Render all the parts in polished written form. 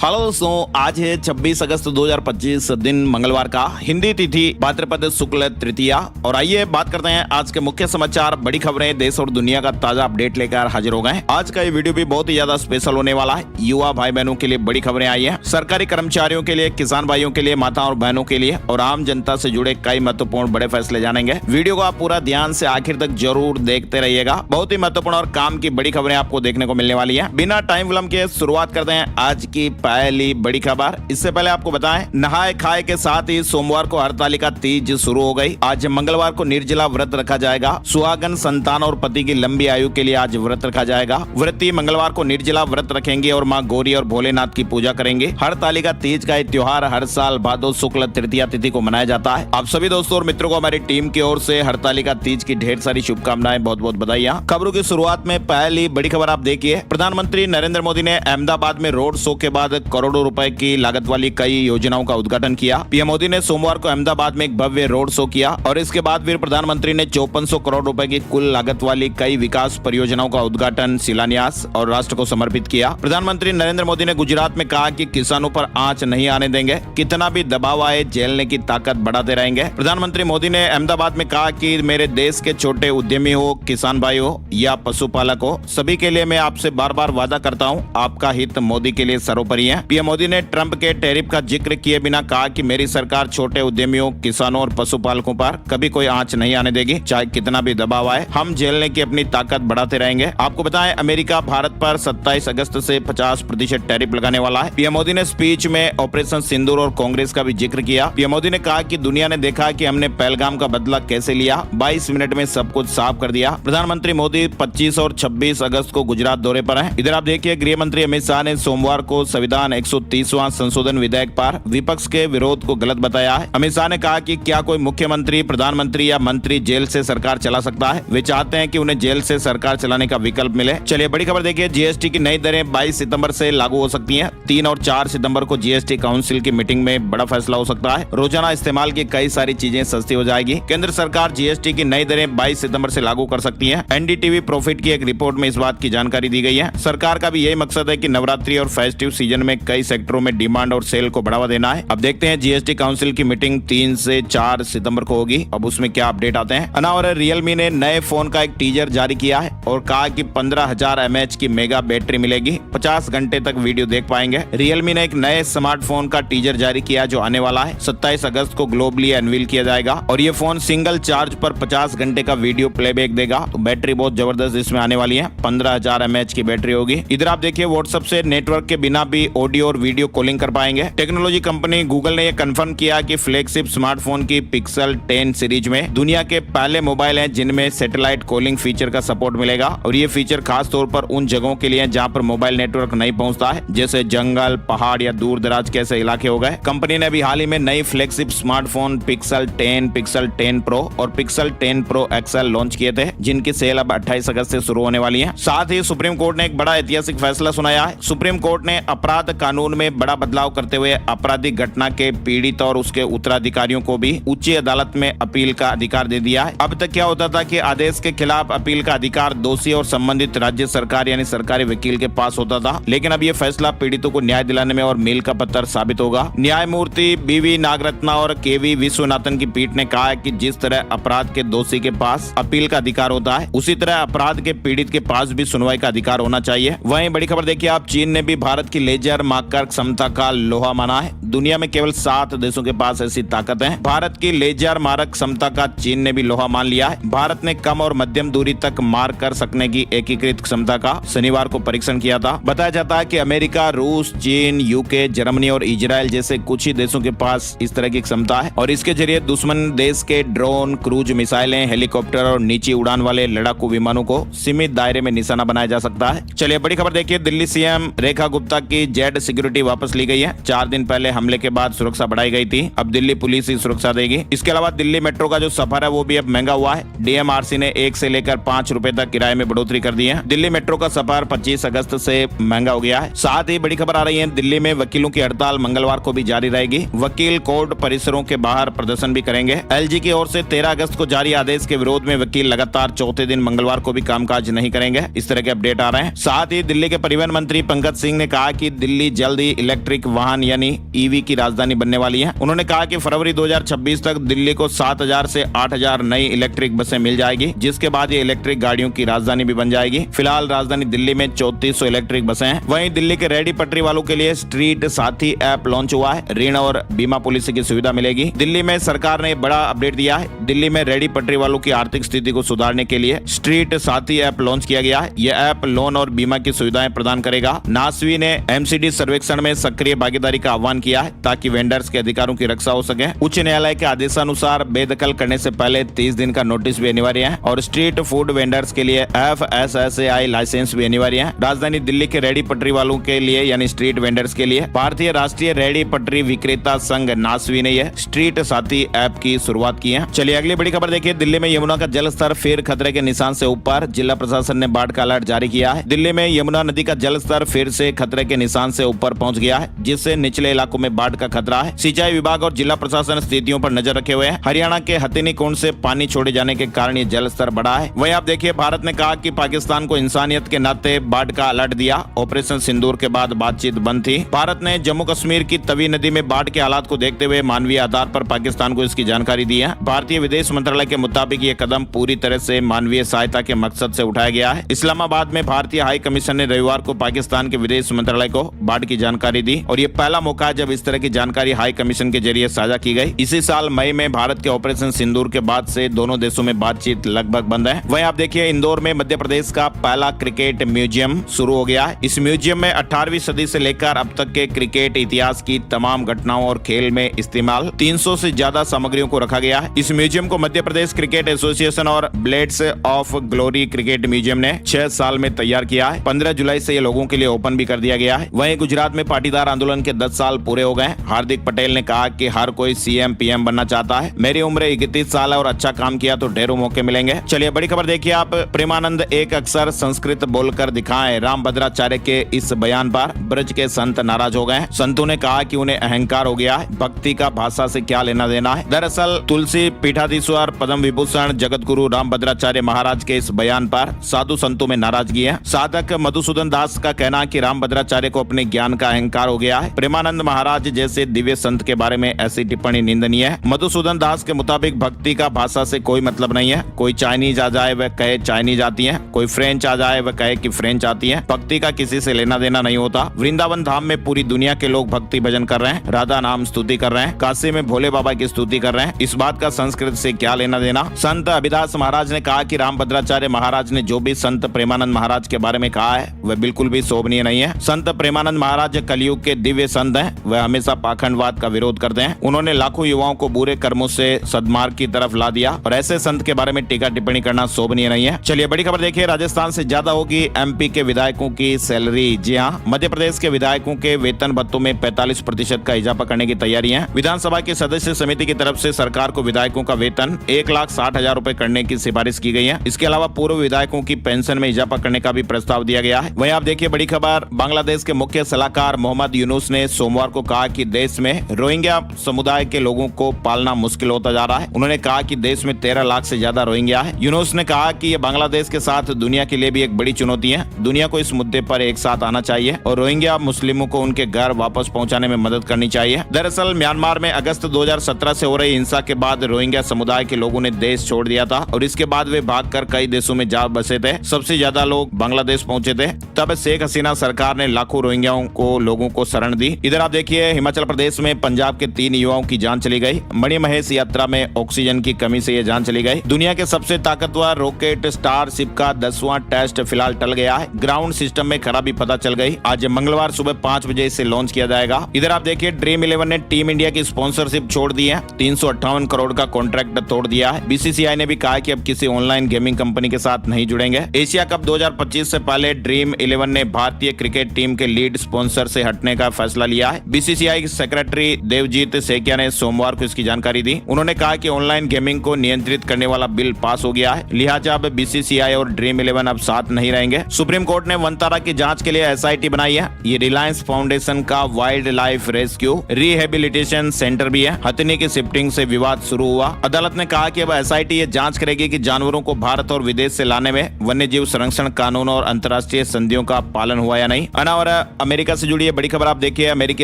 Hello दोस्तों, आज है 26 अगस्त 2025 दिन मंगलवार का, हिंदी तिथि भाद्रपद शुक्ल तृतीया। और आइए बात करते हैं आज के मुख्य समाचार, बड़ी खबरें, देश और दुनिया का ताजा अपडेट लेकर हाजिर हो गए। आज का ये वीडियो भी बहुत ही ज्यादा स्पेशल होने वाला है। युवा भाई बहनों के लिए बड़ी खबरें आई है, सरकारी कर्मचारियों के लिए, किसान भाइयों के लिए, माताओं और बहनों के लिए और आम जनता से जुड़े कई महत्वपूर्ण बड़े फैसले जानेंगे। वीडियो को आप पूरा ध्यान से आखिर तक जरूर देखते रहिएगा। बहुत ही महत्वपूर्ण और काम की बड़ी खबरें आपको देखने को मिलने वाली है। बिना टाइम विलंब के शुरुआत करते हैं आज की पहली बड़ी खबर। इससे पहले आपको बताएं, नहाए खाए के साथ ही सोमवार को हरतालिका तीज शुरू हो गई। आज मंगलवार को निर्जला व्रत रखा जाएगा। सुहागन, संतान और पति की लंबी आयु के लिए आज व्रत रखा जाएगा। व्रती मंगलवार को निर्जला व्रत रखेंगे और मां गौरी और भोलेनाथ की पूजा करेंगे। हरतालिका तीज का त्योहार हर साल भादो शुक्ल तृतीया तिथि को मनाया जाता है। आप सभी दोस्तों और मित्रों को हमारी टीम की ओर से हरतालिका तीज की ढेर सारी शुभकामनाएं, बहुत बहुत बधाइयां। खबरों की शुरुआत में पहली बड़ी खबर आप देखिए। प्रधानमंत्री नरेंद्र मोदी ने अहमदाबाद में रोड शो के बाद करोड़ों रुपए की लागत वाली कई योजनाओं का उद्घाटन किया। पीएम मोदी ने सोमवार को अहमदाबाद में एक भव्य रोड शो किया और इसके बाद फिर प्रधानमंत्री ने 5400 करोड़ रुपए की कुल लागत वाली कई विकास परियोजनाओं का उद्घाटन, शिलान्यास और राष्ट्र को समर्पित किया। प्रधानमंत्री नरेंद्र मोदी ने गुजरात में कहा कि किसानों पर आंच नहीं आने देंगे, कितना भी दबाव आए झेलने की ताकत बढ़ाते रहेंगे। प्रधानमंत्री मोदी ने अहमदाबाद में कहा कि मेरे देश के छोटे उद्यमी हो, किसान भाई हो या पशुपालक हो, सभी के लिए मैं आपसे बार बार वादा करता हूँ, आपका हित मोदी के लिए सर्वोपरि है। पीएम मोदी ने ट्रंप के टैरिफ का जिक्र किए बिना कहा कि मेरी सरकार छोटे उद्यमियों, किसानों और पशुपालकों पर कभी कोई आंच नहीं आने देगी, चाहे कितना भी दबाव आए, हम झेलने की अपनी ताकत बढ़ाते रहेंगे। आपको बताएं, अमेरिका भारत पर 27 अगस्त से 50% टैरिफ लगाने वाला है। पीएम मोदी ने स्पीच में ऑपरेशन सिंदूर और कांग्रेस का भी जिक्र किया। पीएम मोदी ने कहा कि दुनिया ने देखा कि हमने पहलगाम का बदला कैसे लिया, 22 मिनट में सब कुछ साफ कर दिया। प्रधानमंत्री मोदी 25 और 26 अगस्त को गुजरात दौरे पर हैं। इधर आप देखिए, गृह मंत्री अमित शाह ने सोमवार को संविधान 130वां संशोधन विधेयक पर विपक्ष के विरोध को गलत बताया है। अमित शाह ने कहा कि क्या कोई मुख्यमंत्री, प्रधानमंत्री या मंत्री जेल से सरकार चला सकता है? वे चाहते हैं कि उन्हें जेल से सरकार चलाने का विकल्प मिले। चलिए बड़ी खबर देखिए, जीएसटी की नई दरें 22 सितंबर से लागू हो सकती हैं। 3 और 4 सितंबर को जीएसटी काउंसिल की मीटिंग में बड़ा फैसला हो सकता है। रोजाना इस्तेमाल की कई सारी चीजें सस्ती हो जाएगी। केंद्र सरकार जीएसटी की नई दरें 22 सितंबर से लागू कर सकती है। एनडीटीवी प्रॉफिट की एक रिपोर्ट में इस बात की जानकारी दी गई है। सरकार का भी यही मकसद है कि नवरात्रि और फेस्टिव सीजन में कई सेक्टरों में डिमांड और सेल को बढ़ावा देना है। अब देखते हैं जीएसटी काउंसिल की मीटिंग 3 से 4 सितंबर को होगी। अब उसमें क्या अपडेट आते हैं। अनावर रियलमी ने नए फोन का एक टीजर जारी किया है और कहा कि 15,000 mAh की मेगा बैटरी मिलेगी, 50 घंटे तक वीडियो देख पाएंगे। रियलमी ने एक नए स्मार्टफोन का टीजर जारी किया जो आने वाला है। 27 अगस्त को ग्लोबली अनवील किया जाएगा और ये फोन सिंगल चार्ज पर 50 घंटे का वीडियो प्लेबैक देगा। तो बैटरी बहुत जबरदस्त इसमें आने वाली है, 15,000 mAh की बैटरी होगी। इधर आप देखिए, व्हाट्सएप से नेटवर्क के बिना भी ऑडियो और वीडियो कॉलिंग कर पाएंगे। टेक्नोलॉजी कंपनी गूगल ने यह कंफर्म किया कि फ्लैगशिप स्मार्टफोन की पिक्सल 10 सीरीज में दुनिया के पहले मोबाइल हैं जिनमें सैटेलाइट कॉलिंग फीचर का सपोर्ट मिलेगा और ये फीचर खास तौर पर उन जगहों के लिए है जहां पर मोबाइल नेटवर्क नहीं पहुंचता है, जैसे जंगल, पहाड़ या दूर दराज के ऐसे इलाके हो गए। कंपनी ने अभी हाल ही में नई flagship smartphone pixel 10, pixel 10 pro और पिक्सल 10 प्रो एक्सएल लॉन्च किए थे, जिनकी सेल अब 28 अगस्त से शुरू होने वाली है। साथ ही सुप्रीम कोर्ट ने एक बड़ा ऐतिहासिक फैसला सुनाया है। सुप्रीम कोर्ट ने अपराध कानून में बड़ा बदलाव करते हुए आपराधिक घटना के पीड़ित और उसके उत्तराधिकारियों को भी उच्च अदालत में अपील का अधिकार दे दिया है। अब तक क्या होता था कि आदेश के खिलाफ अपील का अधिकार दोषी और संबंधित राज्य सरकार यानी सरकारी वकील के पास होता था, लेकिन अब यह फैसला पीड़ितों को न्याय दिलाने में और मील का पत्थर साबित होगा। न्यायमूर्ति बीवी नागरत्ना और केवी विश्वनाथन की पीठ ने कहा है कि जिस तरह अपराध के दोषी के पास अपील का अधिकार होता है, उसी तरह अपराध के पीड़ित के पास भी सुनवाई का अधिकार होना चाहिए। वहीं बड़ी खबर देखिए आप, चीन ने भी भारत की लेजर मारकर क्षमता का लोहा माना है। दुनिया में केवल 7 देशों के पास ऐसी ताकत है। भारत की लेजर मारक क्षमता का चीन ने भी लोहा मान लिया है। भारत ने कम और मध्यम दूरी तक मार कर सकने की एकीकृत क्षमता का शनिवार को परीक्षण किया था। बताया जाता है कि अमेरिका, रूस, चीन, यूके, जर्मनी और इजराइल जैसे कुछ ही देशों के पास इस तरह की क्षमता है और इसके जरिए दुश्मन देश के ड्रोन, क्रूज मिसाइलें, हेलीकॉप्टर और नीची उड़ान वाले लड़ाकू विमानों को सीमित दायरे में निशाना बनाया जा सकता है। चलिए बड़ी खबर देखिए, दिल्ली सीएम रेखा गुप्ता की जेड सिक्योरिटी वापस ली गई है। 4 दिन पहले हमले के बाद सुरक्षा बढ़ाई गई थी, अब दिल्ली पुलिस ही सुरक्षा देगी। इसके अलावा दिल्ली मेट्रो का जो सफर है वो भी अब महंगा हुआ है। डीएमआरसी ने 1 से लेकर 5 रुपए तक किराए में बढ़ोतरी कर दी है। दिल्ली मेट्रो का सफर 25 अगस्त से महंगा हो गया है। साथ ही बड़ी खबर आ रही है, दिल्ली में वकीलों की हड़ताल मंगलवार को भी जारी रहेगी। वकील कोर्ट परिसरों के बाहर प्रदर्शन भी करेंगे। एलजी की ओर से 13 अगस्त को जारी आदेश के विरोध में वकील लगातार चौथे दिन मंगलवार को भी कामकाज नहीं करेंगे। इस तरह के अपडेट आ रहे हैं। साथ ही दिल्ली के परिवहन मंत्री पंकज सिंह ने कहा कि दिल्ली दिल्ली जल्द ही इलेक्ट्रिक वाहन यानी ईवी की राजधानी बनने वाली है। उन्होंने कहा कि फरवरी 2026 तक दिल्ली को 7,000 से 8,000 नई इलेक्ट्रिक बसें मिल जाएगी, जिसके बाद ये इलेक्ट्रिक गाड़ियों की राजधानी भी बन जाएगी। फिलहाल राजधानी दिल्ली में 3400 इलेक्ट्रिक बसें हैं। वहीं दिल्ली के रेहड़ी पटरी वालों के लिए स्ट्रीट साथी ऐप लॉन्च हुआ है। ऋण और बीमा पॉलिसी की सुविधा मिलेगी। दिल्ली में सरकार ने बड़ा अपडेट दिया है। दिल्ली में रेहड़ी पटरी वालों की आर्थिक स्थिति को सुधारने के लिए स्ट्रीट साथी ऐप लॉन्च किया गया है। यह ऐप लोन और बीमा की सुविधाएं प्रदान करेगा। नासवी ने एमसीडी सर्वेक्षण में सक्रिय भागीदारी का आह्वान किया है ताकि वेंडर्स के अधिकारों की रक्षा हो सके। उच्च न्यायालय के आदेशानुसार बेदखल करने से पहले 30 दिन का नोटिस भी अनिवार्य है और स्ट्रीट फूड वेंडर्स के लिए FSSAI लाइसेंस भी अनिवार्य है। राजधानी दिल्ली के रेहड़ी पटरी वालों के लिए यानी स्ट्रीट वेंडर्स के लिए भारतीय राष्ट्रीय रेहड़ी पटरी विक्रेता संघ नासवी ने यह स्ट्रीट साथी ऐप की शुरुआत की है। चलिए अगली बड़ी खबर देखिए। दिल्ली में यमुना का जलस्तर फिर खतरे के निशान से ऊपर। जिला प्रशासन ने बाढ़ का अलर्ट जारी किया है। दिल्ली में यमुना नदी का जलस्तर फिर से खतरे के निशान से ऊपर पहुंच गया है, जिससे निचले इलाकों में बाढ़ का खतरा है। सिंचाई विभाग और जिला प्रशासन स्थितियों पर नजर रखे हुए हैं। हरियाणा के हथिनी कुंड से पानी छोड़े जाने के कारण ये जलस्तर बढ़ा है। वहीं आप देखिए, भारत ने कहा कि पाकिस्तान को इंसानियत के नाते बाढ़ का अलर्ट दिया। ऑपरेशन सिंदूर के बाद बातचीत बंद थी। भारत ने जम्मू कश्मीर की तवी नदी में बाढ़ के हालात को देखते हुए मानवीय आधार पर पाकिस्तान को इसकी जानकारी दी है। भारतीय विदेश मंत्रालय के मुताबिक ये कदम पूरी तरह से मानवीय सहायता के मकसद से उठाया गया है। इस्लामाबाद में भारतीय हाई कमीशन ने रविवार को पाकिस्तान के विदेश मंत्रालय को बाढ़ की जानकारी दी और ये पहला मौका है जब इस तरह की जानकारी हाई कमीशन के जरिए साझा की गई। इसी साल मई में भारत के ऑपरेशन सिंदूर के बाद से दोनों देशों में बातचीत लगभग बंद है। वहीं आप देखिए, इंदौर में मध्य प्रदेश का पहला क्रिकेट म्यूजियम शुरू हो गया है। इस म्यूजियम में 18वीं सदी से लेकर अब तक के क्रिकेट इतिहास की तमाम घटनाओं और खेल में इस्तेमाल 300 से ज्यादा सामग्रियों को रखा गया है। इस म्यूजियम को मध्य प्रदेश क्रिकेट एसोसिएशन और blades of glory cricket museum ने 6 साल में तैयार किया है। 15 जुलाई से ये लोगों के लिए ओपन भी कर दिया गया है। वहीं गुजरात में पाटीदार आंदोलन के 10 साल पूरे हो गए। हार्दिक पटेल ने कहा कि हर कोई सीएम पीएम बनना चाहता है। मेरी उम्र 31 साल है और अच्छा काम किया तो ढेरों मौके मिलेंगे। चलिए बड़ी खबर देखिए आप। प्रेमानंद एक अक्षर संस्कृत बोलकर दिखाएं। रामभद्राचार्य के इस बयान पर ब्रज के संत नाराज हो गए। संतों ने कहा कि उन्हें अहंकार हो गया है, भक्ति का भाषा से क्या लेना देना है। दरअसल तुलसी पीठाधीश्वर पद्म विभूषण जगत गुरु रामभद्राचार्य महाराज के इस बयान पर साधु संतों में नाराजगी है। साधक मधुसूदन दास का कहना कि रामभद्राचार्य को अपने ज्ञान का अहंकार हो गया है। प्रेमानंद महाराज जैसे दिव्य संत के बारे में ऐसी टिप्पणी निंदनीय है। मधुसूदन दास के मुताबिक भक्ति का भाषा से कोई मतलब नहीं है। कोई चाइनीज आ जाए वह कहे चाइनीज आती है, कोई फ्रेंच आ जाए वह कहे कि फ्रेंच आती है। भक्ति का किसी से लेना देना नहीं होता। वृंदावन धाम में पूरी दुनिया के लोग भक्ति भजन कर रहे हैं, राधा नाम स्तुति कर रहे हैं, काशी में भोले बाबा की स्तुति कर रहे हैं। इस बात का संस्कृत से क्या लेना देना। संत अभिदास महाराज ने कहा कि रामभद्राचार्य महाराज ने जो भी संत प्रेमानंद महाराज के बारे में कहा है वह बिल्कुल भी शोभनीय नहीं है। संत प्रेमानंद महाराज कलयुग के दिव्य संत हैं। वह हमेशा पाखंडवाद का विरोध करते हैं। उन्होंने लाखों युवाओं को बुरे कर्मों से सद्मार्ग की तरफ ला दिया और ऐसे संत के बारे में टीका टिप्पणी करना शोभनीय नहीं है। चलिए बड़ी खबर देखिए। राजस्थान से ज्यादा होगी एमपी के विधायकों की सैलरी। जी हाँ, मध्य प्रदेश के विधायकों के वेतन भत्तों में 45% का इजाफा करने की तैयारी है। विधानसभा की सदस्य समिति की तरफ से सरकार को विधायकों का वेतन 1,60,000 रुपए करने की सिफारिश की गई है। इसके अलावा पूर्व विधायकों की पेंशन में इजाफा करने का भी प्रस्ताव दिया गया है। वहीं आप देखिए बड़ी खबर। बांग्लादेश के मुख्य सलाहकार मोहम्मद यूनुस ने सोमवार को कहा कि देश में रोहिंग्या समुदाय के लोगों को पालना मुश्किल होता जा रहा है। उन्होंने कहा कि देश में 13 लाख से ज्यादा रोहिंग्या है। यूनुस ने कहा कि ये बांग्लादेश के साथ दुनिया के लिए भी एक बड़ी चुनौती है। दुनिया को इस मुद्दे पर एक साथ आना चाहिए और रोहिंग्या मुस्लिमों को उनके घर वापस पहुंचाने में मदद करनी चाहिए। दरअसल म्यांमार में अगस्त 2017 से हो रही हिंसा के बाद रोहिंग्या समुदाय के लोगों ने देश छोड़ दिया था और इसके बाद वे भागकर कई देशों में जा बसे थे। सबसे ज्यादा लोग बांग्लादेश पहुंचे थे। तब शेख हसीना सरकार ने लाखों रोहिंग्याओं को लोगों को शरण दी। इधर आप देखिए, हिमाचल प्रदेश में पंजाब के 3 युवाओं की जान चली गई। मणिमहेश यात्रा में ऑक्सीजन की कमी से ये जान चली गई। दुनिया के सबसे ताकतवर रॉकेट स्टारशिप का 10वां टेस्ट फिलहाल टल गया है। ग्राउंड सिस्टम में खराबी पता चल गई। आज मंगलवार सुबह 5 बजे इसे लॉन्च किया जाएगा। इधर आप देखिए, ड्रीम 11 ने टीम इंडिया की स्पॉन्सरशिप छोड़ दी है। 358 करोड़ का कॉन्ट्रैक्ट तोड़ दिया है। बीसीसीआई ने भी कहा कि अब किसी ऑनलाइन गेमिंग कंपनी के साथ नहीं जुड़ेंगे। एशिया कप 2025 से पहले ड्रीम 11 ने भारतीय क्रिकेट टीम के लीड स्पॉन्सर से हटने का फैसला लिया है। बीसीसीआई सेक्रेटरी देवजीत सेकिया ने सोमवार को इसकी जानकारी दी। उन्होंने कहा कि ऑनलाइन गेमिंग को नियंत्रित करने वाला बिल पास हो गया है, लिहाजा अब बीसीसीआई और ड्रीम 11 अब साथ नहीं रहेंगे। सुप्रीम कोर्ट ने वनतारा की जांच के लिए एसआईटी बनाई है। ये रिलायंस फाउंडेशन का wild life rescue rehabilitation centre भी है। हथिनी की शिफ्टिंग से विवाद शुरू हुआ। अदालत ने कहा कि अब एसआईटी ये जांच करेगी कि जानवरों को भारत और विदेश से लाने में वन्य जीव संरक्षण कानून और अंतर्राष्ट्रीय संधियों का पालन हुआ या नहीं। और अमेरिका से जुड़ी है बड़ी खबर आप देखिए। अमेरिकी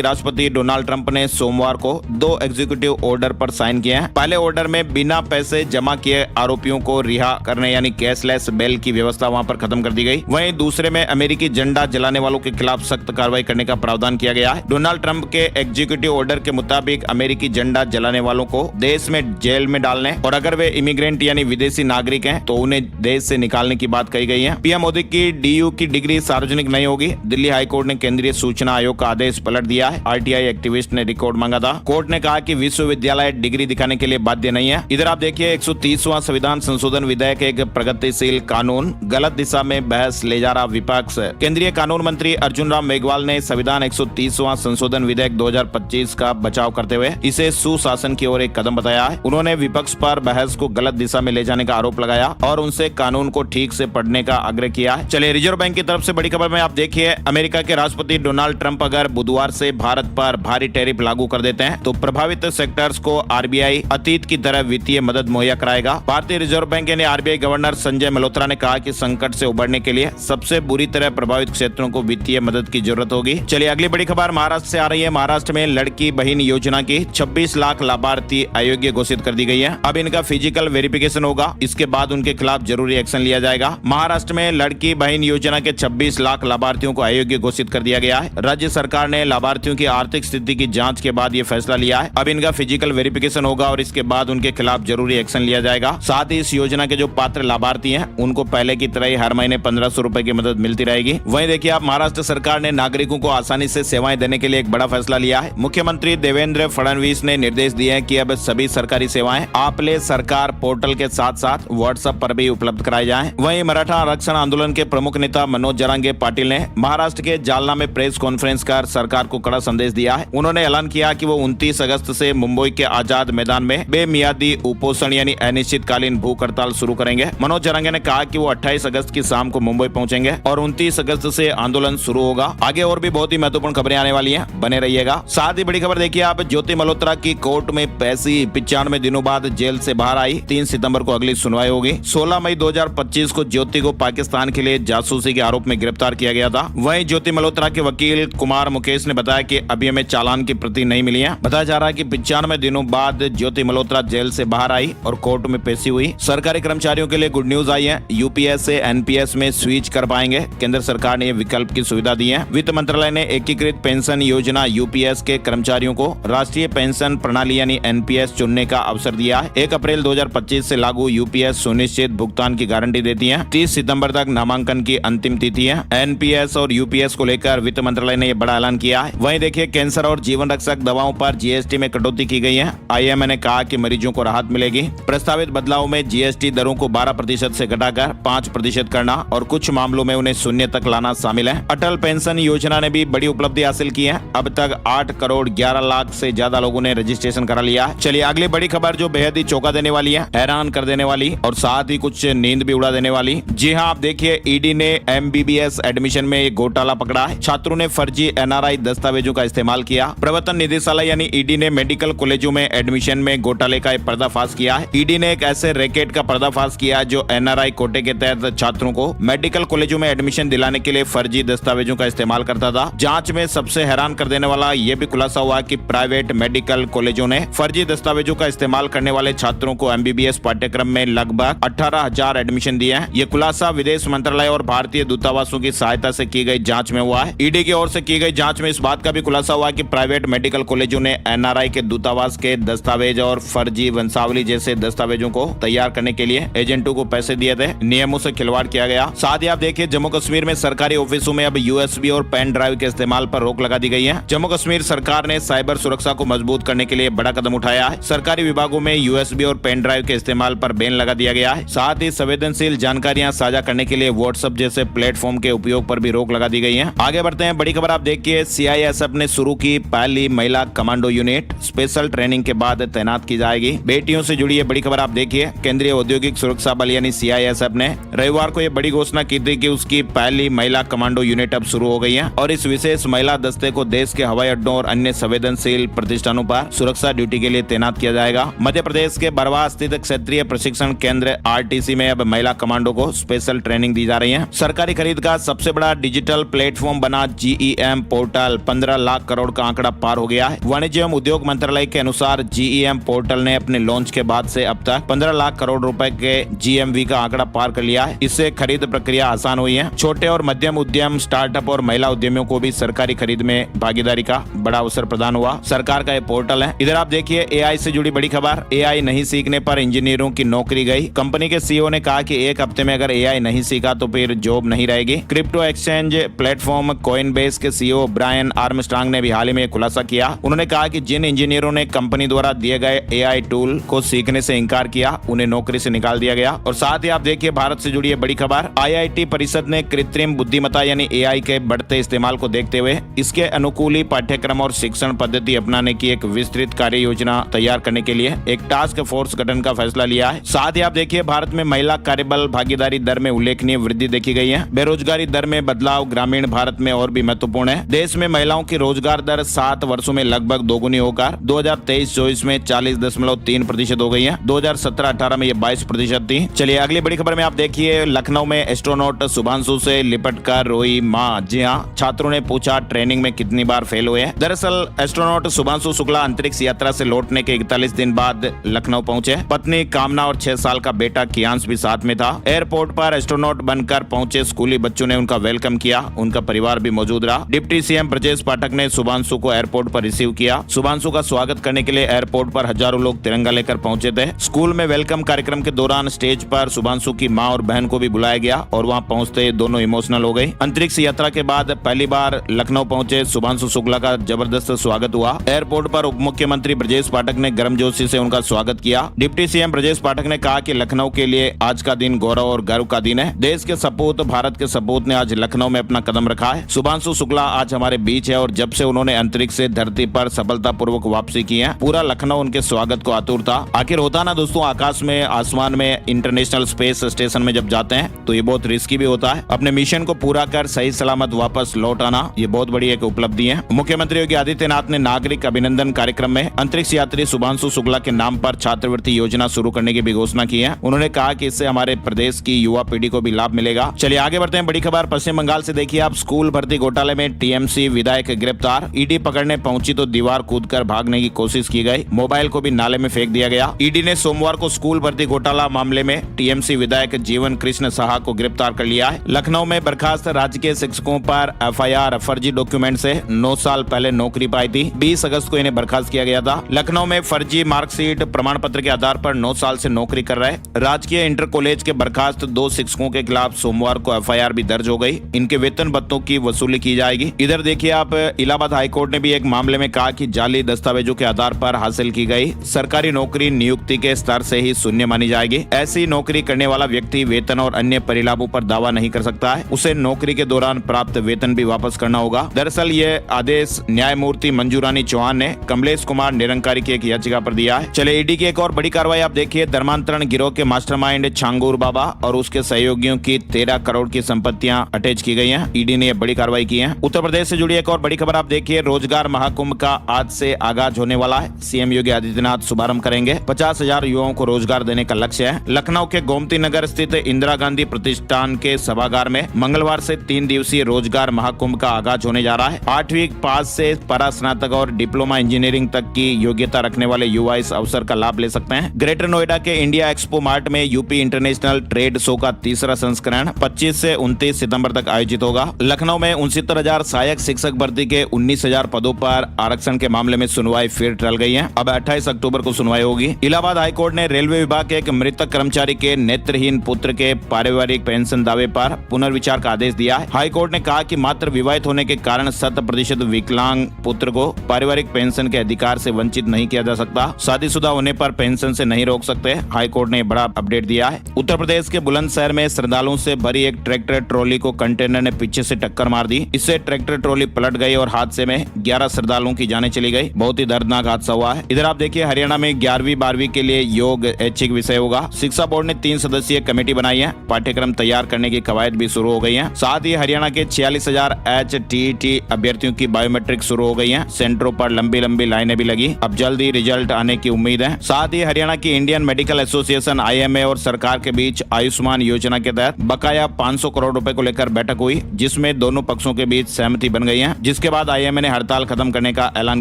राष्ट्रपति डोनाल्ड ट्रंप ने सोमवार को 2 एग्जीक्यूटिव ऑर्डर पर साइन किए हैं। पहले ऑर्डर में बिना पैसे जमा किए आरोपियों को रिहा करने यानी कैशलेस बेल की व्यवस्था वहां पर खत्म कर दी गई। वहीं दूसरे में अमेरिकी झंडा जलाने वालों के खिलाफ सख्त कार्रवाई करने का प्रावधान किया गया है। डोनाल्ड ट्रंप के एग्जीक्यूटिव ऑर्डर के मुताबिक अमेरिकी झंडा जलाने वालों को देश में जेल में डालने और अगर वे इमिग्रेंट यानी विदेशी नागरिक हैं तो उन्हें देश से निकालने की बात कही गई है। पीएम मोदी की डीयू की डिग्री सार्वजनिक नहीं होगी। दिल्ली हाईकोर्ट ने केंद्रीय सूचना आयोग का आदेश पलट दिया है। आरटीआई एक्टिविस्ट ने रिकॉर्ड मांगा था। कोर्ट ने कहा कि विश्वविद्यालय डिग्री दिखाने के लिए बाध्य नहीं है। इधर आप देखिए 130वां संविधान संशोधन विधेयक एक प्रगतिशील कानून, गलत दिशा में बहस ले जा रहा विपक्ष। केंद्रीय कानून मंत्री अर्जुन राम मेघवाल ने संविधान 130वां संशोधन विधेयक 2025 का बचाव करते हुए इसे सुशासन की ओर एक कदम बताया है। उन्होंने विपक्ष पर बहस को गलत दिशा में ले जाने का आरोप लगाया और उनसे कानून को ठीक से पढ़ने का आग्रह किया है। चलिए रिजर्व बैंक की तरफ से बड़ी खबर में आप देखिए, अमेरिका के राष्ट्रपति डोनाल्ड ट्रंप अगर बुधवार से भारत पर भारी टैरिफ लागू कर देते हैं तो प्रभावित सेक्टर्स को आरबीआई अतीत की तरह वित्तीय मदद मुहैया कराएगा। भारतीय रिजर्व बैंक यानी आरबीआई गवर्नर संजय मल्होत्रा ने कहा कि संकट से उबरने के लिए सबसे बुरी तरह प्रभावित क्षेत्रों को वित्तीय मदद की जरूरत होगी। चलिए अगली बड़ी खबर महाराष्ट्र से आ रही है। महाराष्ट्र में लड़की बहन योजना की 26 लाख लाभार्थी अयोग्य घोषित कर दी गई है। अब इनका फिजिकल वेरिफिकेशन होगा, इसके बाद उनके खिलाफ जरूरी एक्शन लिया जाएगा। महाराष्ट्र में लड़की बहन योजना के 26 लाख लाभार्थियों को अयोग्य घोषित कर दिया गया है। राज्य सरकार ने लाभार्थियों की आर्थिक स्थिति की जांच के बाद ये फैसला लिया है। अब इनका फिजिकल वेरिफिकेशन होगा और इसके बाद उनके खिलाफ जरूरी एक्शन लिया जाएगा। साथ ही इस योजना के जो पात्र लाभार्थी हैं उनको पहले की तरह ही हर महीने 1500 रुपए की मदद मिलती रहेगी। वहीं देखिए आप महाराष्ट्र सरकार ने नागरिकों को आसानी से सेवाएं देने के लिए एक बड़ा फैसला लिया है। मुख्यमंत्री देवेंद्र फडणवीस ने निर्देश दिए हैं कि अब सभी सरकारी सेवाएं आपले सरकार पोर्टल के साथ साथ व्हाट्सएप पर भी उपलब्ध कराई जाएं। वहीं मराठा आरक्षण आंदोलन के प्रमुख नेता मनोज जरांगे पाटिल ने महाराष्ट्र के जालना में प्रेस कॉन्फ्रेंस कर सरकार को कड़ा संदेश दिया है। उन्होंने ऐलान किया कि वो 29 अगस्त से मुंबई के आजाद मैदान में बेमियादी उपोषण यानी अनिश्चितकालीन भूख हड़ताल शुरू करेंगे। मनोज जरांगे ने कहा कि वो 28 अगस्त की शाम को मुंबई पहुंचेंगे और 29 अगस्त से आंदोलन शुरू होगा। आगे और भी बहुत ही महत्वपूर्ण खबरें आने वाली हैं, बने रहिएगा। साथ ही बड़ी खबर देखिए आप, ज्योति मल्होत्रा की कोर्ट में पेशी 95 दिनों बाद जेल से बाहर आई। 3 सितंबर को अगली सुनवाई होगी। 16 मई 2025 को ज्योति को पाकिस्तान के लिए जासूसी के आरोप में गिरफ्तार किया गया था। वहीं ज्योति मल्होत्रा के वकील कुमार मुकेश ने बताया कि अभी हमें चालान की प्रति नहीं मिली है। बताया जा रहा है कि 95 दिनों बाद ज्योति मल्होत्रा जेल से बाहर आई और कोर्ट में पेशी हुई। सरकारी कर्मचारियों के लिए गुड न्यूज आई है, यूपीएस से एनपीएस में स्विच कर पाएंगे। केंद्र सरकार ने यह विकल्प की सुविधा दी है। वित्त मंत्रालय ने एकीकृत पेंशन योजना यूपीएस के कर्मचारियों को राष्ट्रीय पेंशन प्रणाली यानी एनपीएस चुनने का अवसर दिया है। 1 अप्रैल 2025 से लागू यूपीएस सुनिश्चित भुगतान की गारंटी देती है। 30 सितंबर तक नामांकन की अंतिम तिथि है। एनपीएस और यूपीएस को लेकर वित्त मंत्रालय ने यह बड़ा ऐलान किया है। वहीं देखिए कैंसर और जीवन रक्षक दवाओं पर जीएसटी में कटौती की गई है। आईएमए ने कहा कि मरीजों को राहत मिलेगी। प्रस्तावित बदलाव में जीएसटी दरों को 12% से घटाकर 5% करना और कुछ मामलों में उन्हें 0 तक लाना शामिल है। अटल पेंशन योजना ने भी बड़ी उपलब्धि हासिल की है। अब तक 8 करोड़ 11 लाख से ज्यादा लोगों ने रजिस्ट्रेशन करा लिया है। चलिए अगली बड़ी खबर जो बेहद ही चौंका देने वाली है, हैरान कर देने वाली और साथ ही कुछ नींद भी उड़ा देने वाली। जी हाँ, आप देखिए ईडी ने एमबीबीएस एडमिशन में एक घोटाला पकड़ा है। छात्रों ने फर्जी एनआरआई दस्तावेजों का इस्तेमाल किया। प्रवर्तन निदेशालय यानी ईडी ने मेडिकल कॉलेजों में एडमिशन में घोटाले का पर्दाफाश किया है। ईडी ने एक ऐसे रैकेट का पर्दाफाश किया जो एनआरआई कोटे के तहत छात्रों को मेडिकल कॉलेजों में एडमिशन दिलाने के लिए फर्जी दस्तावेजों का इस्तेमाल करता था। जांच में सबसे हैरान कर देने वाला यह भी खुलासा हुआ कि प्राइवेट मेडिकल कॉलेजों ने फर्जी दस्तावेजों का इस्तेमाल करने वाले छात्रों को एमबीबीएस पाठ्यक्रम में लगभग 18,000 एडमिशन दिए हैं। ये खुलासा विदेश मंत्रालय और भारतीय दूतावासों की सहायता से की गई जांच में हुआ है। ईडी की ओर से की गई जांच में इस बात का भी खुलासा हुआ कि प्राइवेट मेडिकल कॉलेजों ने एनआरआई के दूतावास के दस्तावेज और फर्जी वंशावली जैसे दस्तावेजों को तैयार करने के लिए एजेंटों को पैसे दिए थे। नियमों से खिलवाड़ किया गया। साथ ही आप देखिए जम्मू कश्मीर में सरकारी ऑफिसों में अब यूएसबी और पेन ड्राइव के इस्तेमाल पर रोक लगा दी गई है। जम्मू कश्मीर सरकार ने साइबर सुरक्षा को मजबूत करने के लिए बड़ा कदम उठाया है। सरकारी विभागों में यूएसबी और पेन ड्राइव के इस्तेमाल पर बैन लगा दिया गया है। साथ ही संवेदनशील जानकारियां साझा करने के लिए व्हाट्सएप जैसे प्लेटफॉर्म के उपयोग पर भी रोक लगा दी गई है। आगे बढ़ते हैं, बड़ी खबर आप देखिए, सीआईएसएफ ने शुरू की पहली महिला कमांडो यूनिट, स्पेशल ट्रेनिंग के बाद तैनात की जाएगी। बेटियों से जुड़ी है बड़ी खबर आप देखिए, केंद्रीय औद्योगिक सुरक्षा बल यानी सीआईएसएफ ने रविवार को यह बड़ी घोषणा की थी कि उसकी पहली महिला कमांडो यूनिट अब शुरू हो गई है और इस विशेष महिला दस्ते को देश के हवाई अड्डों और अन्य संवेदनशील प्रतिष्ठानों पर सुरक्षा ड्यूटी के लिए तैनात किया जाएगा। मध्य प्रदेश के बरवा स्थित क्षेत्रीय प्रशिक्षण केंद्र आरटीसी में अब महिला कमांडो को स्पेशल ट्रेनिंग दी जा रही है। सरकारी खरीद का सबसे बड़ा डिजिटल प्लेटफॉर्म प्लेटफॉर्म बना GeM पोर्टल 15 लाख करोड़ का आंकड़ा पार हो गया है। वाणिज्य एवं उद्योग मंत्रालय के अनुसार GeM पोर्टल ने अपने लॉन्च के बाद से अब तक 15 लाख करोड़ रुपए के GMV का आंकड़ा पार कर लिया है। इससे खरीद प्रक्रिया आसान हुई है। छोटे और मध्यम उद्यम, स्टार्टअप और महिला उद्यमियों को भी सरकारी खरीद में भागीदारी का बड़ा अवसर प्रदान हुआ। सरकार का ये पोर्टल है। इधर आप देखिए AI से जुड़ी बड़ी खबर। AI नहीं सीखने पर इंजीनियरों की नौकरी गई। कंपनी के CEO ने कहा कि एक हफ्ते में अगर AI नहीं सीखा तो फिर जॉब नहीं रहेगी। क्रिप्टो एक्सचेंज प्लेटफॉर्म कॉइनबेस के CEO ब्रायन आर्मस्ट्रांग ने भी हाल ही में खुलासा किया। उन्होंने कहा कि जिन इंजीनियरों ने कंपनी द्वारा दिए गए AI टूल को सीखने से इनकार किया, उन्हें नौकरी से निकाल दिया गया। और साथ ही आप देखिए भारत से जुड़ी बड़ी खबर। IIT परिषद ने कृत्रिम बुद्धिमत्ता यानी AI के बढ़ते इस्तेमाल को देखते हुए इसके अनुकूली पाठ्यक्रम और शिक्षण पद्धति अपनाने की एक विस्तृत कार्य योजना तैयार करने के लिए एक टास्क फोर्स गठन का फैसला लिया है। साथ ही आप देखिए भारत में महिला कार्यबल भागीदारी दर में उल्लेखनीय वृद्धि देखी गई है। बेरोजगारी दर में बदलाव ग्रामीण भारत में और भी महत्वपूर्ण है। देश में महिलाओं की रोजगार दर 7 वर्षों में लगभग दोगुनी होकर 2023-24 में 40.3% हो गई है। 2017-18 में ये 22% थी। चलिए अगली बड़ी खबर में आप देखिए, लखनऊ में एस्ट्रोनॉट शुभांशु से लिपटकर रोई मां। जी हाँ, छात्रों ने पूछा ट्रेनिंग में कितनी बार फेल हुए। दरअसल एस्ट्रोनॉट शुभांशु शुक्ला अंतरिक्ष यात्रा से लौटने के 41 दिन बाद लखनऊ पहुंचे। पत्नी कामना और 6 साल का बेटा कियांश भी साथ में था। एयरपोर्ट पर एस्ट्रोनॉट बनकर पहुंचे स्कूली बच्चों ने उनका वेलकम किया। उनका परिवार भी मौजूद रहा। डिप्टी CM ब्रजेश पाठक ने शुभांशु को एयरपोर्ट पर रिसीव किया। शुभांशु का स्वागत करने के लिए एयरपोर्ट पर हजारों लोग तिरंगा लेकर पहुंचे थे। स्कूल में वेलकम कार्यक्रम के दौरान स्टेज पर शुभांशु की मां और बहन को भी बुलाया गया और वहां पहुंचते दोनों इमोशनल हो गई। अंतरिक्ष यात्रा के बाद पहली बार लखनऊ पहुंचे शुभांशु शुक्ला का जबरदस्त स्वागत हुआ। एयरपोर्ट पर उप मुख्यमंत्री ब्रजेश पाठक ने गर्मजोशी से उनका स्वागत किया। डिप्टी CM ब्रजेश पाठक ने कहा कि लखनऊ के लिए आज का दिन गौरव और गर्व का दिन है। देश के सपूत, भारत के सपूत ने आज लखनऊ में अपना कदम रखा है। शुभांशु शुक्ला आज हमारे बीच है और जब से उन्होंने अंतरिक्ष से धरती पर सफलतापूर्वक वापसी की है, पूरा लखनऊ उनके स्वागत को आतुर था। आखिर होता ना दोस्तों, आकाश में, आसमान में, इंटरनेशनल स्पेस स्टेशन में जब जाते हैं तो ये बहुत रिस्की भी होता है। अपने मिशन को पूरा कर सही सलामत वापस लौट आना, ये बहुत बड़ी एक उपलब्धि है। मुख्यमंत्री योगी आदित्यनाथ ने नागरिक अभिनंदन कार्यक्रम में अंतरिक्ष यात्री शुभांशु शुक्ला के नाम पर छात्रवृत्ति योजना शुरू करने की भी घोषणा की है। उन्होंने कहा कि इससे हमारे प्रदेश की युवा पीढ़ी को भी लाभ मिलेगा। चलिए आगे बढ़ते हैं। बड़ी खबर पश्चिम बंगाल से देखिए आप। स्कूल भर्ती घोटाले में TMC विधायक गिरफ्तार। ईडी पकड़ने पहुंची तो दीवार कूदकर भागने की कोशिश की गई। मोबाइल को भी नाले में फेंक दिया गया। ईडी ने सोमवार को स्कूल भर्ती घोटाला मामले में TMC विधायक जीवन कृष्ण साहा को गिरफ्तार कर लिया है। लखनऊ में बर्खास्त राजकीय शिक्षकों पर FIR फर्जी डॉक्यूमेंट से 9 साल पहले नौकरी पाई थी। 20 अगस्त को इन्हें बर्खास्त किया गया था। लखनऊ में फर्जी मार्कशीट प्रमाण पत्र के आधार पर 9 साल से नौकरी कर रहे राजकीय इंटर कॉलेज के बर्खास्त 2 शिक्षकों के खिलाफ सोमवार को FIR भी दर्ज हो गई। इनके वेतन भत्तों की वसूली की जाएगी। इधर देखिए आप, इलाहाबाद हाईकोर्ट ने भी एक मामले में कहा कि जाली दस्तावेजों के आधार पर हासिल की गई सरकारी नौकरी नियुक्ति के स्तर से ही शून्य मानी जाएगी। ऐसी नौकरी करने वाला व्यक्ति वेतन और अन्य परिलाभों पर दावा नहीं कर सकता है। उसे नौकरी के दौरान प्राप्त वेतन भी वापस करना होगा। दरअसल ये आदेश न्यायमूर्ति मंजूरानी चौहान ने कमलेश कुमार निरंकारी की एक याचिका पर दिया है। चले ईडी की एक और बड़ी कार्रवाई आप देखिए। धर्मांतरण गिरोह के मास्टरमाइंड छांगूर बाबा और उसके सहयोगियों की 13 करोड़ की संपत्तियां अटैच की गई हैं। ईडी ने बड़ी कार्रवाई की है। उत्तर प्रदेश से जुड़ी एक और बड़ी खबर आप देखिए। रोजगार महाकुंभ का आज से आगाज होने वाला है। CM योगी आदित्यनाथ शुभारंभ करेंगे। 50,000 युवाओं को रोजगार देने का लक्ष्य है। लखनऊ के गोमती नगर स्थित इंदिरा गांधी प्रतिष्ठान के सभागार में मंगलवार से 3 दिवसीय रोजगार महाकुंभ का आगाज होने जा रहा है। 8वीं पास से परास्नातक और डिप्लोमा इंजीनियरिंग तक की योग्यता रखने वाले युवा इस अवसर का लाभ ले सकते हैं। ग्रेटर नोएडा के इंडिया एक्सपो मार्ट में यूपी इंटरनेशनल ट्रेड शो का तीसरा संस्करण 25 से 29 सितंबर तक आयोजित होगा। लखनऊ में 69,000 सहायक शिक्षक भर्ती के 19,000 पदों पर आरक्षण के मामले में सुनवाई फिर टल गई है। अब 28 अक्टूबर को सुनवाई होगी। इलाहाबाद हाईकोर्ट ने रेलवे विभाग के एक मृतक कर्मचारी के नेत्रहीन पुत्र के पारिवारिक पेंशन दावे पर पुनर्विचार का आदेश दिया है। हाईकोर्ट ने कहा कि मात्र विवाहित होने के कारण 100% विकलांग पुत्र को पारिवारिक पेंशन के अधिकार से वंचित नहीं किया जा सकता। शादीशुदा होने पर पेंशन से नहीं रोक सकते। हाईकोर्ट ने बड़ा अपडेट दिया है। उत्तर प्रदेश के बुलंदशहर में श्रद्धालुओं से भरी एक ट्रैक्टर ट्रॉली को कंटेनर ने पीछे से टक्कर मार दी। इससे ट्रैक्टर ट्रॉली पलट गई और हादसे में 11 श्रद्धालुओं की जानें चली गई। बहुत ही दर्दनाक हादसा हुआ है। इधर आप देखिए, हरियाणा में 11वीं 12वीं के लिए योग ऐच्छिक विषय होगा। शिक्षा बोर्ड ने 3 सदस्यीय कमेटी बनाई है। पाठ्यक्रम तैयार करने की कवायद भी शुरू हो गई है। साथ ही हरियाणा के 46,000 HTET अभ्यर्थियों की बायोमेट्रिक शुरू हो गई है। सेंटरों पर लंबी लंबी लाइनें भी लगी। अब जल्द ही रिजल्ट आने की उम्मीद है। साथ ही हरियाणा की इंडियन मेडिकल एसोसिएशन IMA और सरकार के बीच आयुष्मान योजना के तहत बकाया 500 करोड़ रुपए को लेकर बैठक हुई, जिसमें दोनों दोनों पक्षों के बीच सहमति बन गई है, जिसके बाद आईएमए ने हड़ताल खत्म करने का ऐलान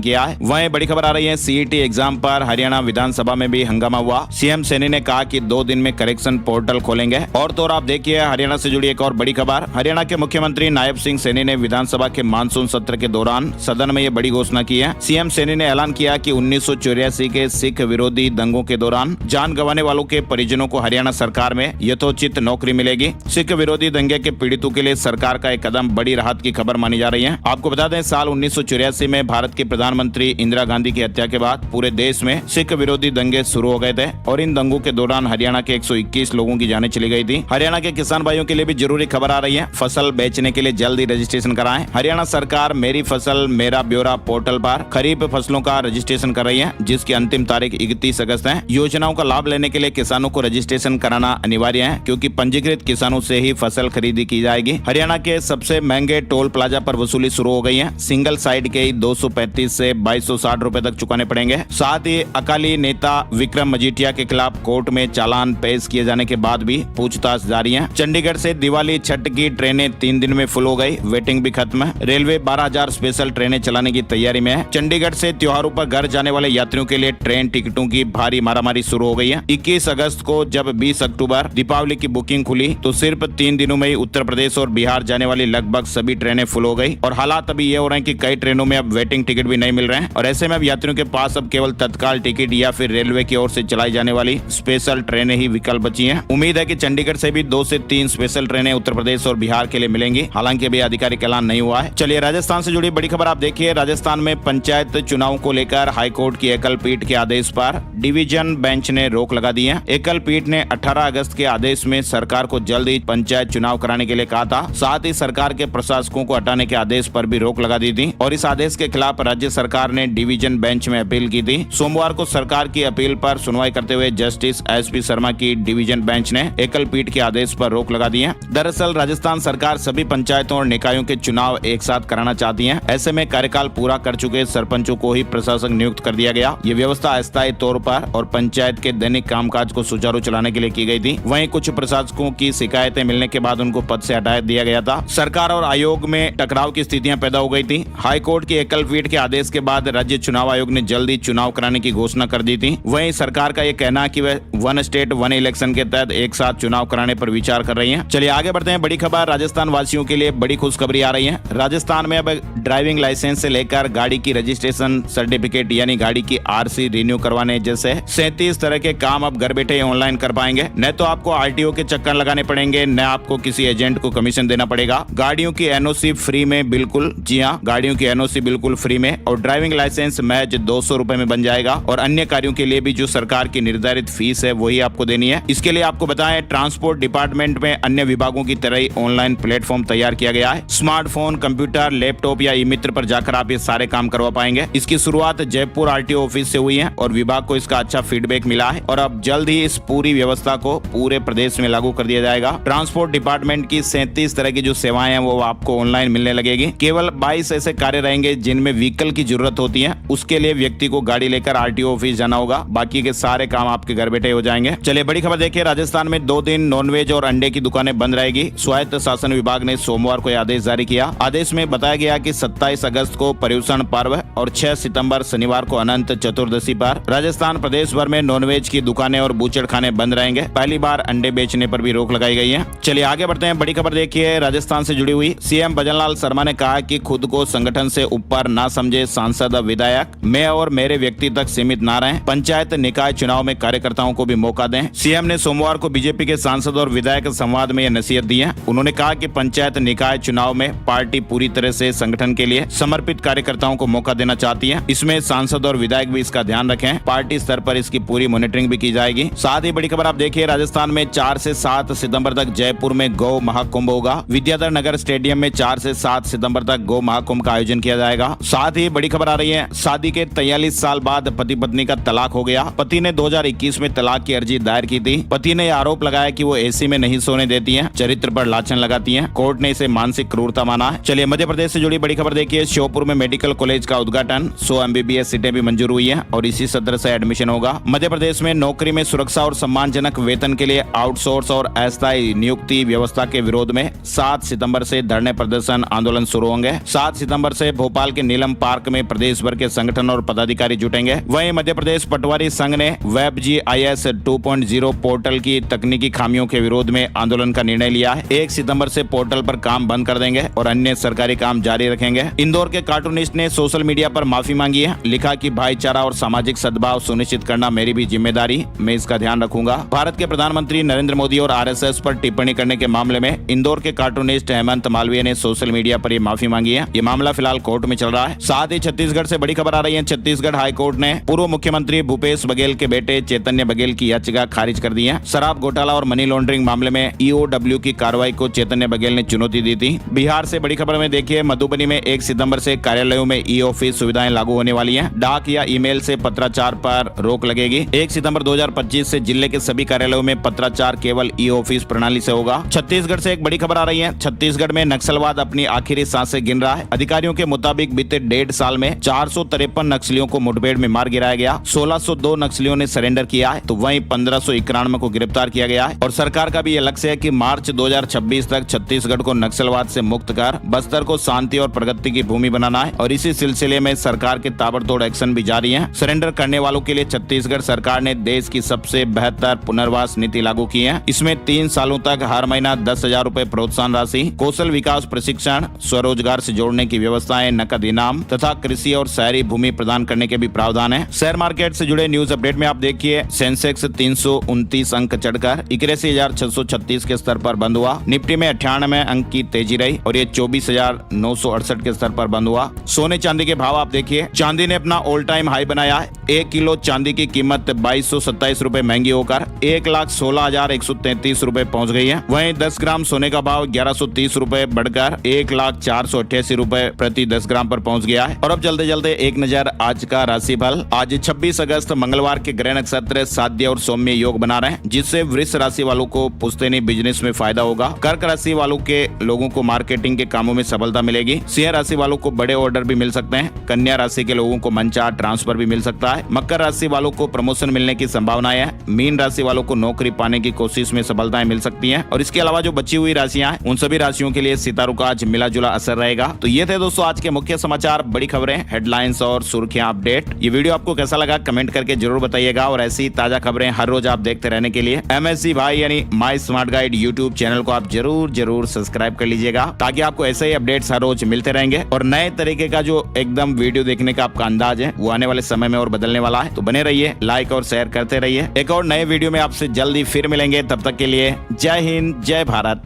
किया है। वहीं बड़ी खबर आ रही है सीईटी एग्जाम पर हरियाणा विधानसभा में भी हंगामा हुआ। सीएम सैनी ने कहा कि 2 दिन में करेक्शन पोर्टल खोलेंगे। और तो आप देखिए हरियाणा से जुड़ी एक और बड़ी खबर। हरियाणा के मुख्यमंत्री नायब सिंह सैनी ने विधानसभा के मानसून सत्र के दौरान सदन में ये बड़ी घोषणा की है। सीएम सैनी ने ऐलान किया कि 1984 के सिख विरोधी दंगों के दौरान जान गंवाने वालों के परिजनों को हरियाणा सरकार में यथोचित नौकरी मिलेगी। सिख विरोधी दंगे के पीड़ितों के लिए सरकार का एक कदम बड़ी राहत की खबर मानी जा रही है। आपको बता दें साल 1984 में भारत की प्रधानमंत्री इंदिरा गांधी की हत्या के बाद पूरे देश में सिख विरोधी दंगे शुरू हो गए थे और इन दंगों के दौरान हरियाणा के 121 लोगों की जानें चली गई थी। हरियाणा के किसान भाइयों के लिए भी जरूरी खबर आ रही है। फसल बेचने के लिए जल्दी रजिस्ट्रेशन कराएं। हरियाणा सरकार मेरी फसल मेरा ब्यौरा पोर्टल पर खरीफ फसलों का रजिस्ट्रेशन कर रही है, जिसकी अंतिम तारीख 31 अगस्त है। योजनाओं का लाभ लेने के लिए किसानों को रजिस्ट्रेशन कराना अनिवार्य है, क्योंकि पंजीकृत किसानों से ही फसल खरीदी की जाएगी। हरियाणा के सबसे महंगे टोल प्लाजा पर वसूली शुरू हो गई है। सिंगल साइड के 235 से 2260 रुपए तक चुकाने पड़ेंगे। साथ ही अकाली नेता विक्रम मजीठिया के खिलाफ कोर्ट में चालान पेश किए जाने के बाद भी पूछताछ जारी है। चंडीगढ़ से दिवाली छठ की ट्रेनें 3 दिन में फुल हो गई, वेटिंग भी खत्म है। रेलवे 12,000 स्पेशल ट्रेनें चलाने की तैयारी में है। चंडीगढ़ से त्योहारों पर घर जाने वाले यात्रियों के लिए ट्रेन टिकटों की भारी मारामारी शुरू हो गई है। 21 अगस्त को जब 20 अक्टूबर दीपावली की बुकिंग खुली तो सिर्फ 3 दिनों में ही उत्तर प्रदेश और बिहार जाने वाली लगभग सभी ट्रेनें फुल हो गई। और हालात अभी ये हो रहे हैं कि कई ट्रेनों में अब वेटिंग टिकट भी नहीं मिल रहे हैं और ऐसे में अब यात्रियों के पास अब केवल तत्काल टिकट या फिर रेलवे की ओर से चलाई जाने वाली स्पेशल ट्रेनें ही विकल्प बची हैं। उम्मीद है कि चंडीगढ़ से भी 2 से 3 स्पेशल ट्रेनें उत्तर प्रदेश और बिहार के लिए मिलेंगी। हालांकि अभी आधिकारिक ऐलान नहीं हुआ है। चलिए राजस्थान से जुड़ी बड़ी खबर आप देखिए। राजस्थान में पंचायत चुनाव को लेकर हाईकोर्ट की एकल पीठ के आदेश पर डिवीजन बेंच ने रोक लगा दी है। एकल पीठ ने 18 अगस्त के आदेश में सरकार को जल्द ही पंचायत चुनाव कराने के लिए कहा था। साथ ही सरकार के प्रशासकों को हटाने के आदेश पर भी रोक लगा दी थी और इस आदेश के खिलाफ राज्य सरकार ने डिवीजन बेंच में अपील की थी। सोमवार को सरकार की अपील पर सुनवाई करते हुए जस्टिस एसपी शर्मा की डिवीजन बेंच ने एकल पीठ के आदेश पर रोक लगा दी है। दरअसल राजस्थान सरकार सभी पंचायतों और निकायों के चुनाव एक साथ कराना चाहती है। ऐसे में कार्यकाल पूरा कर चुके सरपंचों को ही प्रशासक नियुक्त कर दिया गया। ये व्यवस्था अस्थायी तौर पर और पंचायत के दैनिक कामकाज को सुचारू चलाने के लिए की गई थी। वहीं कुछ प्रशासकों की शिकायतें मिलने के बाद उनको पद से हटा दिया गया था। सरकार और आयोग में टकराव की स्थितियां पैदा हो गई थी। हाईकोर्ट की एकल पीठ के आदेश के बाद राज्य चुनाव आयोग ने जल्दी चुनाव कराने की घोषणा कर दी थी। वहीं सरकार का ये कहना है कि वह 1 स्टेट 1 इलेक्शन के तहत एक साथ चुनाव कराने पर विचार कर रही है। चलिए आगे बढ़ते हैं। बड़ी खबर राजस्थान वासियों के लिए बड़ी खुशखबरी आ रही है। राजस्थान में अब ड्राइविंग लाइसेंस से लेकर गाड़ी की रजिस्ट्रेशन सर्टिफिकेट यानी गाड़ी की आरसी रिन्यू करवाने जैसे 37 तरह के काम अब घर बैठे ऑनलाइन कर पाएंगे। न तो आपको आरटीओ के चक्कर लगाने पड़ेंगे, न आपको किसी एजेंट को कमीशन देना पड़ेगा। गाड़ियों की एनओसी फ्री में, बिल्कुल जी हाँ, गाड़ियों की एनओसी बिल्कुल फ्री में और ड्राइविंग लाइसेंस महज 200 रुपए में बन जाएगा। और अन्य कार्यों के लिए भी जो सरकार की निर्धारित फीस है वही आपको देनी है। इसके लिए आपको बताएं ट्रांसपोर्ट डिपार्टमेंट में अन्य विभागों की तरह ही ऑनलाइन प्लेटफॉर्म तैयार किया गया है। स्मार्टफोन, कंप्यूटर, लैपटॉप या ई मित्र पर जाकर आप ये सारे काम करवा पाएंगे। इसकी शुरुआत जयपुर आरटीओ ऑफिस से हुई है और विभाग को इसका अच्छा फीडबैक मिला है और अब जल्द ही इस पूरी व्यवस्था को पूरे प्रदेश में लागू कर दिया जाएगा। ट्रांसपोर्ट डिपार्टमेंट की 37 तरह की जो सेवाएं हैं वो आपको ऑनलाइन मिलने लगेगी। केवल 22 ऐसे कार्य रहेंगे जिनमें व्हीकल की जरूरत होती है, उसके लिए व्यक्ति को गाड़ी लेकर आरटीओ ऑफिस जाना होगा। बाकी के सारे काम आपके घर बैठे हो जाएंगे। चलिए बड़ी खबर देखिए। राजस्थान में 2 दिन नॉनवेज और अंडे की दुकानें बंद रहेगी। स्वायत्त शासन विभाग ने सोमवार को आदेश जारी किया। आदेश में बताया गया कि 27 अगस्त को पर्युषण पर्व और 6 सितंबर शनिवार को अनंत चतुर्दशी पर राजस्थान प्रदेश भर में नॉनवेज की दुकानें और बूचड़ खाने बंद रहेंगे। पहली बार अंडे बेचने पर भी रोक लगाई गई है। चलिए आगे बढ़ते हैं। बड़ी खबर देखिए राजस्थान से जुड़ी हुई। सीएम भजनलाल शर्मा ने कहा कि खुद को संगठन से ऊपर ना समझे सांसद विधायक, मैं और मेरे व्यक्ति तक सीमित ना रहें। पंचायत निकाय चुनाव में कार्यकर्ताओं को भी मौका दें। सीएम ने सोमवार को बीजेपी के सांसद और विधायक संवाद में यह नसीहत दी है। उन्होंने कहा कि पंचायत निकाय चुनाव में पार्टी पूरी तरह से संगठन के लिए समर्पित कार्यकर्ताओं को मौका देना चाहती है। इसमें सांसद और विधायक भी इसका ध्यान रखें। पार्टी स्तर पर इसकी पूरी मॉनिटरिंग भी की जाएगी। साथ ही बड़ी खबर आप देखिए राजस्थान में 4 से 7 सितंबर तक जयपुर में गौ महाकुंभ होगा। विद्याधर नगर स्टेडियम में 4 से 7 सितंबर तक गौ महाकुंभ का आयोजन किया जाएगा। साथ ही बड़ी खबर आ रही है शादी के 43 साल बाद पति पत्नी का तलाक हो गया। पति ने 2021 में तलाक की अर्जी दायर की थी। पति ने आरोप लगाया कि वो एसी में नहीं सोने देती हैं, चरित्र पर लाछन लगाती हैं। कोर्ट ने इसे मानसिक क्रूरता माना है। चलिए मध्य प्रदेश से जुड़ी बड़ी खबर देखिए। श्योपुर में मेडिकल कॉलेज का उद्घाटन, 100 MBBS सीटें भी मंजूर हुई है और इसी सत्र से एडमिशन होगा। मध्य प्रदेश में नौकरी में सुरक्षा और सम्मानजनक वेतन के लिए आउटसोर्स और अस्थायी नियुक्ति व्यवस्था के विरोध में 7 सितंबर से से धरने प्रदर्शन आंदोलन शुरू होंगे। 7 सितंबर से भोपाल के नीलम पार्क में प्रदेश भर के संगठन और पदाधिकारी जुटेंगे। वहीं मध्य प्रदेश पटवारी संघ ने वेब GIS 2.0 पोर्टल की तकनीकी खामियों के विरोध में आंदोलन का निर्णय लिया है। 1 सितंबर से पोर्टल पर काम बंद कर देंगे और अन्य सरकारी काम जारी रखेंगे। इंदौर के कार्टूनिस्ट ने सोशल मीडिया पर माफी मांगी है। लिखा कि भाईचारा और सामाजिक सद्भाव सुनिश्चित करना मेरी भी जिम्मेदारी, मैं इसका ध्यान रखूंगा। भारत के प्रधानमंत्री नरेंद्र मोदी और RSS पर टिप्पणी करने के मामले में इंदौर के कार्टूनिस्ट हेमंत मालवीय ने सोशल मीडिया पर ये माफी मांगी है। ये मामला फिलहाल कोर्ट में चल रहा है। साथ ही छत्तीसगढ़ से बड़ी खबर आ रही है। छत्तीसगढ़ हाईकोर्ट ने पूर्व मुख्यमंत्री भूपेश बघेल के बेटे चैतन्य बघेल की याचिका खारिज कर दी है। शराब घोटाला और मनी लॉन्ड्रिंग मामले में EOW की कार्रवाई को चैतन्य बघेल ने चुनौती दी थी। बिहार से बड़ी खबर में देखिए, मधुबनी में 1 सितंबर से कार्यालयों में E-ऑफिस सुविधाएं लागू होने वाली हैं। डाक या ईमेल से पत्राचार पर रोक लगेगी। 1 सितंबर 2025 से जिले के सभी कार्यालयों में पत्राचार केवल E-ऑफिस प्रणाली से होगा। छत्तीसगढ़ से एक बड़ी खबर आ रही है। छत्तीसगढ़ में नक्सलवाद अपनी आखिरी सांसें गिन रहा है। अधिकारियों के मुताबिक बीते 1.5 साल में 453 नक्सलियों को मुठभेड़ में मार गिराया गया। 1602 नक्सलियों ने सरेंडर किया है, तो वहीं 1591 को गिरफ्तार किया गया है। और सरकार का भी यह लक्ष्य है कि मार्च 2026 तक छत्तीसगढ़ को नक्सलवाद से मुक्त कर बस्तर को शांति और प्रगति की भूमि बनाना है। और इसी सिलसिले में सरकार के ताबड़तोड़ एक्शन भी जारी है। सरेंडर करने वालों के लिए छत्तीसगढ़ सरकार ने देश की सबसे बेहतर पुनर्वास नीति लागू की है। इसमें 3 सालों तक हर महीना 10,000 रुपए प्रोत्साहन राशि, कौशल विकास प्रशिक्षण, स्वरोजगार से जोड़ने की व्यवस्थाएं, नकद इनाम तथा कृषि और शहरी भूमि प्रदान करने के भी प्रावधान है। शेयर मार्केट से जुड़े न्यूज अपडेट में आप देखिए, सेंसेक्स 329 अंक चढ़कर 81,636 के स्तर पर बंद हुआ। निफ्टी में 98 अंक की तेजी रही और ये 24,968 के स्तर पर बंद हुआ। सोने चांदी के भाव आप देखिए, चांदी ने अपना ऑल टाइम हाई बनाया है। 1 किलो चांदी की कीमत 2227 रुपए महंगी होकर 1,16,133 रुपए पहुंच गई है। वहीं 10 ग्राम सोने का भाव 1130 रुपए बढ़कर 1,0488 रुपए प्रति 10 ग्राम पर पहुंच गया है। और अब चलते चलते एक नजर आज का राशिफल। आज 26 अगस्त मंगलवार के ग्रह नक्षत्र साध्य और सौम्य योग बना रहे हैं, जिससे वृष राशि वालों को पुश्तैनी बिजनेस में फायदा होगा। कर्क राशि वालों के लोगों को मार्केटिंग के कामों में सफलता मिलेगी। सिंह राशि वालों को बड़े ऑर्डर भी मिल सकते हैं। कन्या राशि के लोगों को मनचाहा ट्रांसफर भी मिल सकता है। मकर राशि वालों को प्रमोशन मिलने की संभावनाएं है। मीन राशि वालों को नौकरी पाने की कोशिश में सफलताएं मिल सकती हैं। और इसके अलावा जो बची हुई राशियां हैं, उन सभी राशियों के लिए सितारों का आज मिला जुला असर रहेगा। तो ये थे दोस्तों आज के मुख्य समाचार, बड़ी खबरें, हेडलाइंस और सुर्खियां अपडेट। ये वीडियो आपको कैसा लगा कमेंट करके जरूर बताइएगा। और ऐसी ताजा खबरें हर रोज आप देखते रहने के लिए MSC भाई यानी माई स्मार्ट गाइड यूट्यूब चैनल को आप जरूर सब्सक्राइब कर लीजिएगा, ताकि आपको ऐसे ही अपडेट्स हर रोज मिलते रहेंगे। और नए तरीके का जो एकदम वीडियो देखने का आपका अंदाज है, वो आने वाले समय में और बदलने वाला है। तो बने रहिए, लाइक और शेयर करते रहिए। एक और नए वीडियो में आपसे जल्दी फिर मिलेंगे। तब तक के लिए जय हिंद, जय भारत।